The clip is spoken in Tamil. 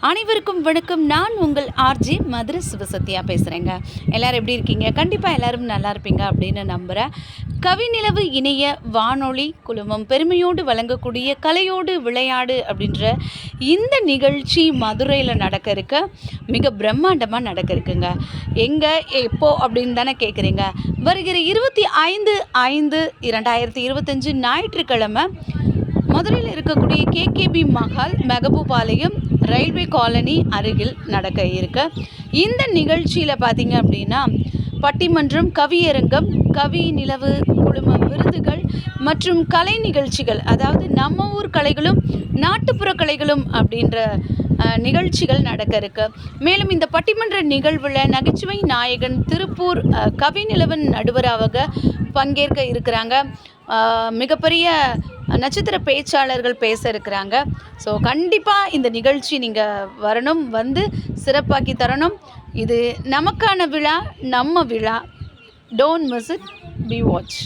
அனைவருக்கும் வணக்கம். நான் உங்கள் ஆர்ஜே மதுரை சிவசத்யா பேசுகிறேங்க. எல்லோரும் எப்படி இருக்கீங்க? கண்டிப்பாக எல்லோரும் நல்லா இருப்பீங்க அப்படின்னு நம்புகிறேன். கவிநிலவு இணைய வானொலி குழுமம் பெருமையோடு வழங்கக்கூடிய கலையோடு விளையாடு அப்படின்ற இந்த நிகழ்ச்சி மதுரையில் நடக்க இருக்க மிக பிரம்மாண்டமாக நடக்க இருக்குங்க. எங்கே எப்போ அப்படின்னு தானே கேட்குறீங்க. வருகிற 25/5/2025 ஞாயிற்றுக்கிழமை மதுரையில் இருக்கக்கூடிய கேகேபி மஹால் மெகபூபாளையம் ரயில்வே காலனி அருகில் நடக்க இருக்கு. இந்த நிகழ்ச்சியில் பார்த்தீங்க அப்படின்னா பட்டிமன்றம், கவியரங்கம், கவி நிலவு குழும விருதுகள் மற்றும் கலை நிகழ்ச்சிகள், அதாவது நம்ம ஊர் கலைகளும் நாட்டுப்புற கலைகளும் அப்படின்ற நிகழ்ச்சிகள் நடக்க இருக்கு. மேலும் இந்த பட்டிமன்ற நிகழ்வில் நகைச்சுவை நாயகன் திருப்பூர் கவிநிலவன் நடுவராக பங்கேற்க இருக்கிறாங்க. மிகப்பெரிய நட்சத்திர பேச்சாளர்கள் பேச இருக்கிறாங்க. ஸோ கண்டிப்பாக இந்த நிகழ்ச்சி நீங்கள் வரணும், வந்து சிறப்பாக்கி தரணும். இது நமக்கான விழா, நம்ம விழா. Don't miss it, B watch.